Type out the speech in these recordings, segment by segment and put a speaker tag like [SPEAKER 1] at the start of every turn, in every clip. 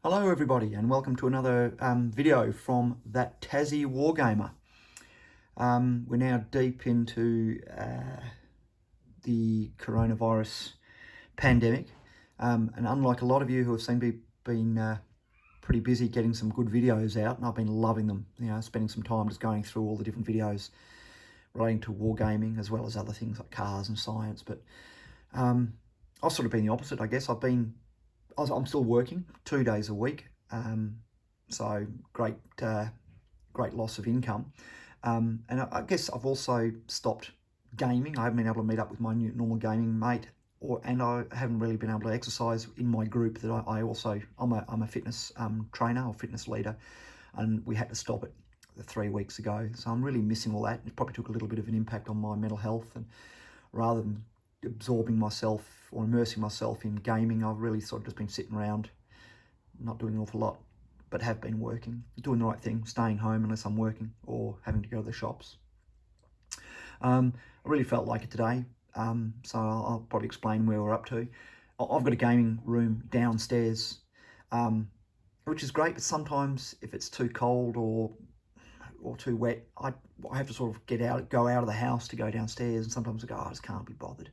[SPEAKER 1] Hello everybody and welcome to another video from That Tassie Wargamer. We're now deep into the coronavirus pandemic, and unlike a lot of you who have seemed to be been pretty busy getting some good videos out, and I've been loving them, spending some time just going through all the different videos relating to wargaming as well as other things like cars and science. But I've sort of been the opposite, I guess. I'm still working 2 days a week, so great loss of income. And I guess I've also stopped gaming. I haven't been able to meet up with my normal gaming mate, and I haven't really been able to exercise in my group that I'm a fitness trainer or fitness leader, and we had to stop it 3 weeks ago. So I'm really missing all that. It probably took a little bit of an impact on my mental health, and rather than absorbing myself or immersing myself in gaming, I've really sort of just been sitting around, not doing an awful lot, but have been working, doing the right thing, staying home unless I'm working or having to go to the shops. I really felt like it today, so I'll probably explain where we're up to. I've got a gaming room downstairs, which is great, but sometimes if it's too cold or too wet, I have to sort of go out of the house to go downstairs, and sometimes I go, I just can't be bothered.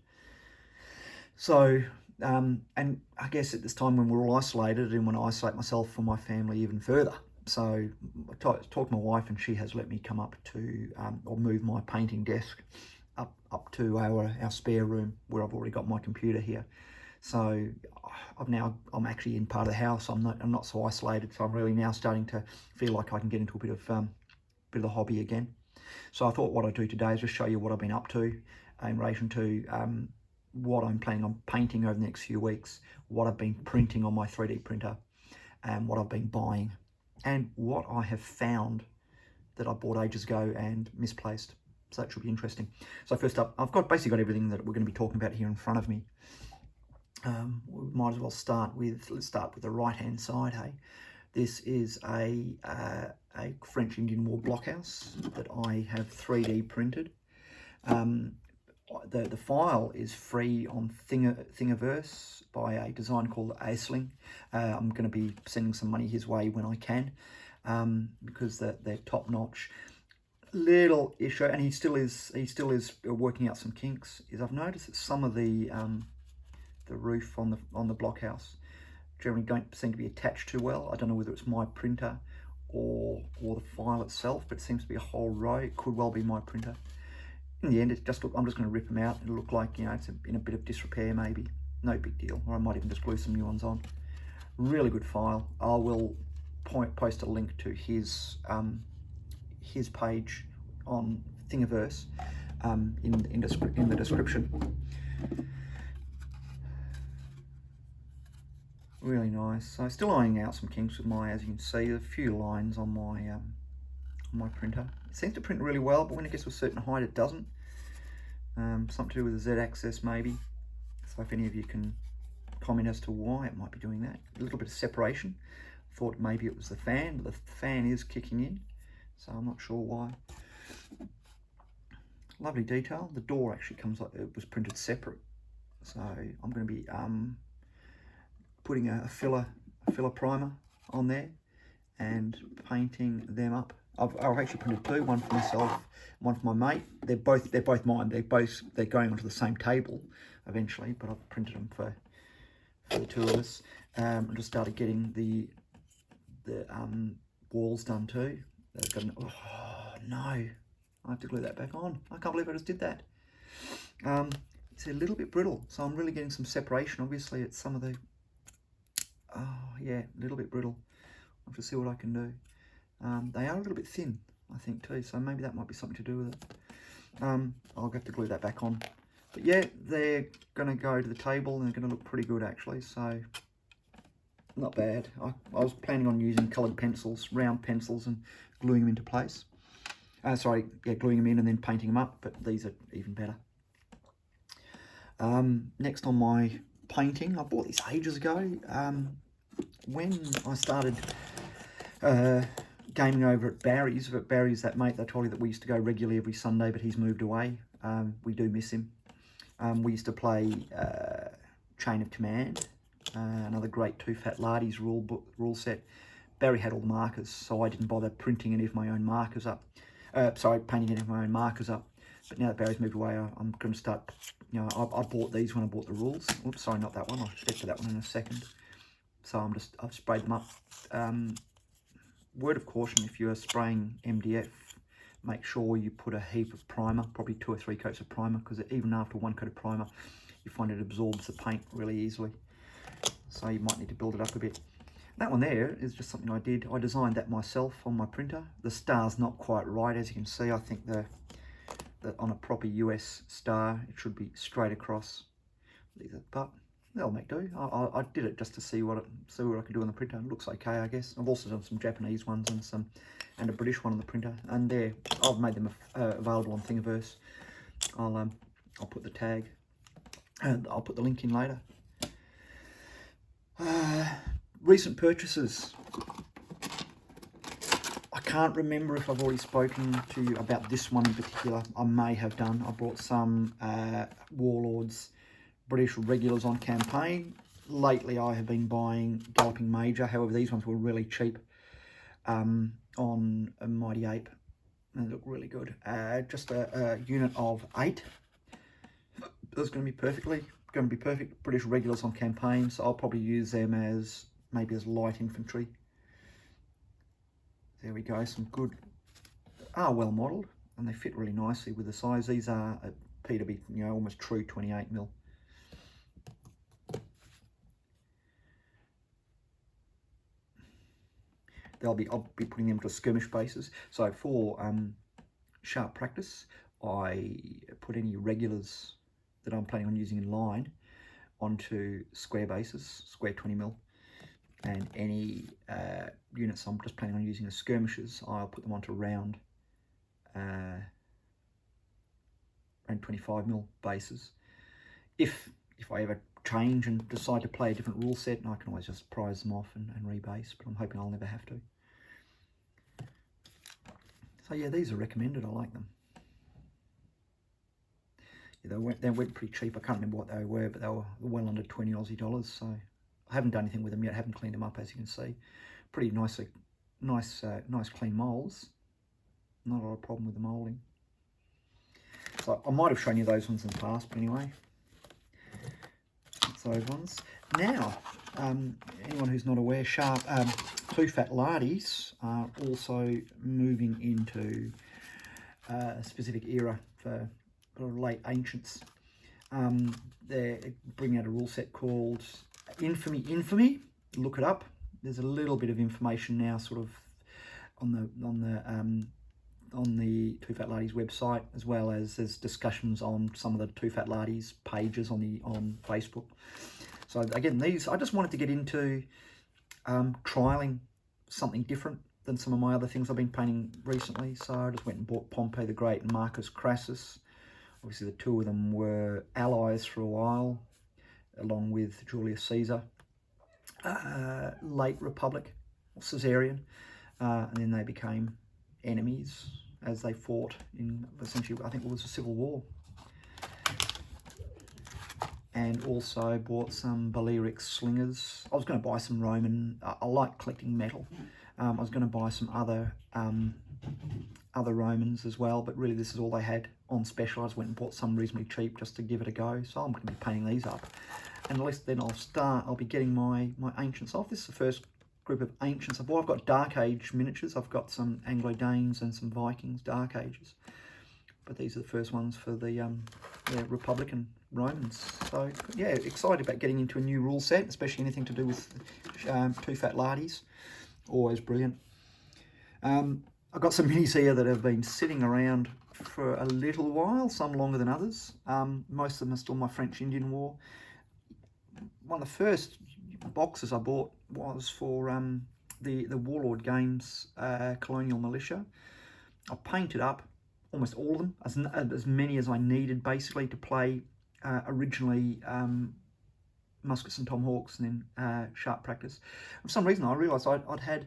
[SPEAKER 1] So, and I guess at this time when we're all isolated, I didn't want to isolate myself from my family even further. So I talked to my wife, and she has let me come up to, or move my painting desk up to our spare room where I've already got my computer here. So I'm actually in part of the house. I'm not so isolated. So I'm really now starting to feel like I can get into a bit of the hobby again. So I thought what I'd do today is just show you what I've been up to in relation to what I'm planning on painting over the next few weeks, what I've been printing on my 3D printer, and what I've been buying, and what I have found that I bought ages ago and misplaced. So that should be interesting. So first up, I've basically got everything that we're going to be talking about here in front of me. We might as well let's start with the right hand side. Hey, this is a French Indian War blockhouse that I have 3D printed. The file is free on Thingiverse by a designer called Aisling. I'm going to be sending some money his way when I can, because they're top notch. Little issue, and he still is working out some kinks, is I've noticed that some of the roof on the blockhouse generally don't seem to be attached too well. I don't know whether it's my printer or the file itself, but it seems to be a whole row. It could well be my printer. In the end, I'm just going to rip them out. It'll look like, it's in a bit of disrepair maybe. No big deal. Or I might even just glue some new ones on. Really good file. I will post a link to his page on Thingiverse in the description. Really nice. So still ironing out some kinks with as you can see, a few lines on my printer. It seems to print really well, but when it gets to a certain height, it doesn't. Something to do with the Z-axis maybe. So if any of you can comment as to why it might be doing that. A little bit of separation. Thought maybe it was the fan, but the fan is kicking in, so I'm not sure why. Lovely detail. The door actually comes like it was printed separate. So I'm going to be putting a filler primer on there and painting them up. I've actually printed two, one for myself, one for my mate. They're both mine. They're going onto the same table eventually, but I've printed them for the two of us. I just started getting the walls done too. Oh no, I have to glue that back on. I can't believe I just did that. It's a little bit brittle, so I'm really getting some separation. Obviously, it's some of the, a little bit brittle. I'll have to see what I can do. They are a little bit thin, I think too, so maybe that might be something to do with it. I'll have to glue that back on. But yeah, they're going to go to the table and they're going to look pretty good actually, so not bad. I was planning on using coloured pencils, round pencils, and gluing them into place. Gluing them in and then painting them up, but these are even better. Next on my painting, I bought these ages ago. When I started gaming over at Barry's, that mate that I told you that we used to go regularly every Sunday, but he's moved away. We do miss him. We used to play Chain of Command, another great Too Fat Lardies rule set. Barry had all the markers, so I didn't bother printing any of my own markers up. Painting any of my own markers up. But now that Barry's moved away, I'm going to start, you know, I bought these when I bought the rules. Oops, sorry, not that one. I'll get to that one in a second. So I've sprayed them up. Word of caution, if you are spraying MDF, make sure you put a heap of primer, probably 2 or 3 coats of primer, because even after 1 coat of primer, you find it absorbs the paint really easily. So you might need to build it up a bit. That one there is just something I did. I designed that myself on my printer. The star's not quite right, as you can see. I think that on a proper US star, it should be straight across. But they'll make do. I did it just to see what I could do on the printer. It looks okay, I guess. I've also done some Japanese ones and a British one on the printer. And there, I've made them available on Thingiverse. I'll put the tag, and I'll put the link in later. Recent purchases. I can't remember if I've already spoken to you about this one in particular. I may have done. I bought some Warlords British regulars on campaign. Lately I have been buying Galloping Major. However, these ones were really cheap on a Mighty Ape. They look really good. Just a unit of 8. That's going to be perfect. British regulars on campaign, so I'll probably use them as maybe as light infantry. There we go, some good, well modelled, and they fit really nicely with the size. These are appear to be, you know, almost true 28mm. I'll be putting them to skirmish bases. So for sharp practice, I put any regulars that I'm planning on using in line onto square bases, square 20mm. And any units I'm just planning on using as skirmishers, I'll put them onto round 25mm bases. If I ever change and decide to play a different rule set, and I can always just prize them off and rebase, but I'm hoping I'll never have to. So yeah, these are recommended. I like them. Yeah, they went pretty cheap. I can't remember what they were, but they were well under 20 Aussie dollars. So I haven't done anything with them yet. I haven't cleaned them up, as you can see. Pretty nice clean molds. Not a lot of problem with the moulding. So I might have shown you those ones in the past, but anyway, that's those ones. Now, anyone who's not aware, Too Fat Lardies are also moving into a specific era for late ancients. They're bringing out a rule set called Infamy. Look it up. There's a little bit of information now, sort of on the Too Fat Lardies website, as well as there's discussions on some of the Too Fat Lardies pages on Facebook. So again, I just wanted to get into trialing something different than some of my other things I've been painting recently. So I just went and bought Pompey the Great and Marcus Crassus. Obviously the two of them were allies for a while, along with Julius Caesar, late Republic, or Caesarian, and then they became enemies as they fought in, essentially, I think it was a civil war. And also bought some Balearic slingers. I was going to buy some Roman. I like collecting metal. I was going to buy some other Romans as well, but really this is all they had on special. I just went and bought some reasonably cheap just to give it a go. So I'm going to be painting these up, and at least then I'll be getting my ancients off. This is the first group of ancients I bought. I've got Dark Age miniatures. I've got some Anglo-Danes and some Vikings Dark Ages, but these are the first ones for the Republican Romans. So yeah, excited about getting into a new rule set, especially anything to do with Too Fat Lardies. Always brilliant. I've got some minis here that have been sitting around for a little while, some longer than others. Most of them are still my French-Indian War. One of the first boxes I bought was for the Warlord Games Colonial Militia. I painted up almost all of them, as many as I needed basically to play originally muskets and tomahawks, and then sharp practice. For some reason I realised I'd had,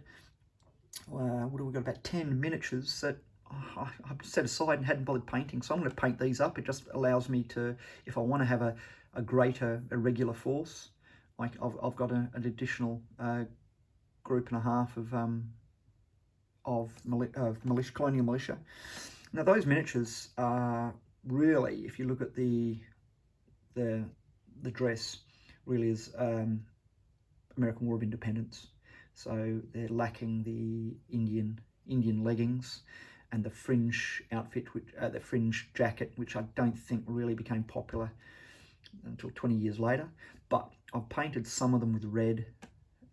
[SPEAKER 1] what have we got, about 10 miniatures that I set aside and hadn't bothered painting. So I'm going to paint these up. It just allows me to, if I want to have a greater irregular force, I've got an additional group and a half of militia, colonial militia. Now those miniatures are really, if you look at the dress, really is American War of Independence. So they're lacking the Indian leggings and the fringe outfit, which the fringe jacket, which I don't think really became popular until 20 years later. But I've painted some of them with red,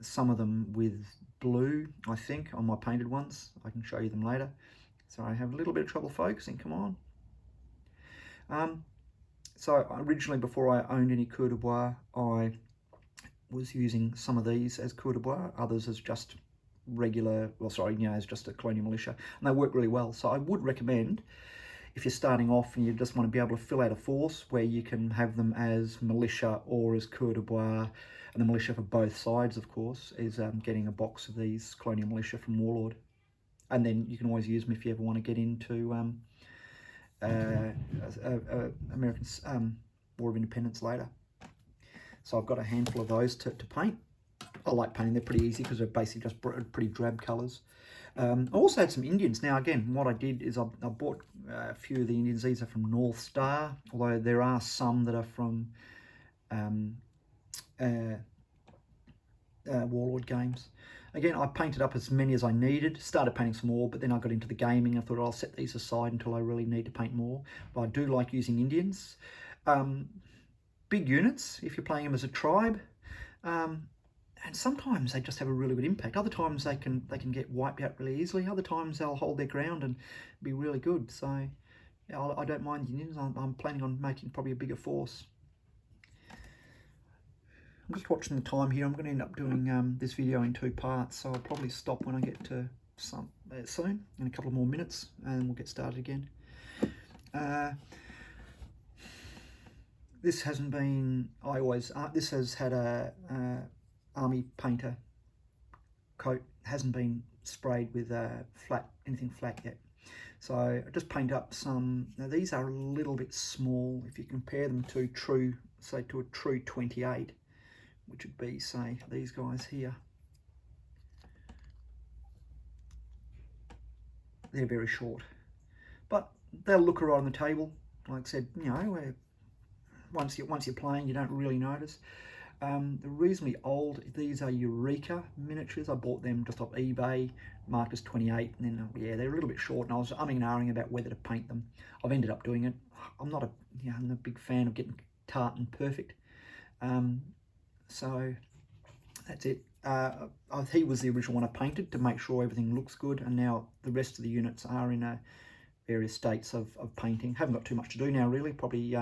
[SPEAKER 1] some of them with blue, I think, on my painted ones. I can show you them later. So I have a little bit of trouble focusing, come on. So originally, before I owned any Coeur de Bois, I was using some of these as Coeur de Bois, others as just regular, well, sorry, as just a colonial militia, and they work really well. So I would recommend, if you're starting off and you just want to be able to fill out a force where you can have them as militia or as Coeur de Bois, and the militia for both sides, of course, is getting a box of these colonial militia from Warlord. And then you can always use them if you ever want to get into American War of Independence later. So I've got a handful of those to paint. I like painting, they're pretty easy because they're basically just pretty drab colours. I also had some Indians. Now again, what I did is I bought a few of the Indians. These are from North Star, although there are some that are from Warlord games. Again, I painted up as many as I needed, started painting some more, but then I got into the gaming. I thought I'll set these aside until I really need to paint more. But I do like using Indians. Big units, if you're playing them as a tribe. And sometimes they just have a really good impact. Other times they can get wiped out really easily. Other times they'll hold their ground and be really good. So yeah, I don't mind the Indians. I'm planning on making probably a bigger force. I'm just watching the time here. I'm going to end up doing this video in 2 parts, so I'll probably stop when I get to some soon, in a couple of more minutes, and we'll get started again. This hasn't been, this has had a army painter coat, hasn't been sprayed with anything flat yet. So I just paint up some. Now these are a little bit small if you compare them to true, say to a true 28, which would be, say, these guys here. They're very short, but they'll look all right on the table. Like I said, once you're playing, you don't really notice. They're reasonably old. These are Eureka miniatures. I bought them just off eBay, marked as 28, and then yeah, they're a little bit short, and I was umming and ahhing about whether to paint them. I've ended up doing it. I'm not I'm a big fan of getting tart and perfect. So that's it. He was the original one I painted to make sure everything looks good, and now the rest of the units are in various states of painting. Haven't got too much to do now really, probably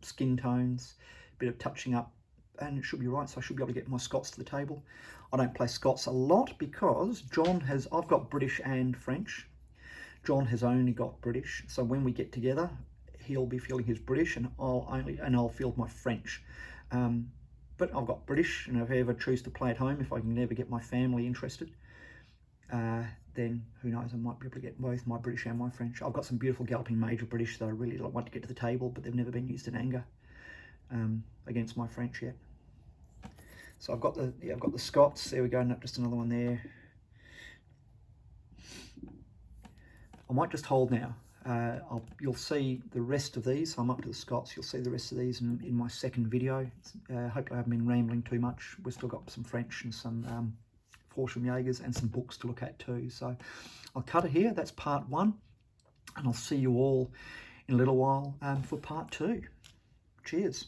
[SPEAKER 1] skin tones, a bit of touching up, and it should be right. So I should be able to get my Scots to the table. I don't play Scots a lot because I've got British and French. John has only got British, so when we get together, he'll be fielding his British, and I'll field my French. But I've got British, and if I ever choose to play at home, if I can never get my family interested, then who knows, I might be able to get both my British and my French. I've got some beautiful Galloping Major British that I really want to get to the table, but they've never been used in anger against my French yet. So I've got the Scots. There we go, just another one there. I might just hold now. You'll see the rest of these. I'm up to the Scots. You'll see the rest of these in my second video. Hopefully I haven't been rambling too much. We've still got some French and some Fallschirmjägers and some books to look at too. So I'll cut it here. That's part 1, and I'll see you all in a little while for part 2. Cheers.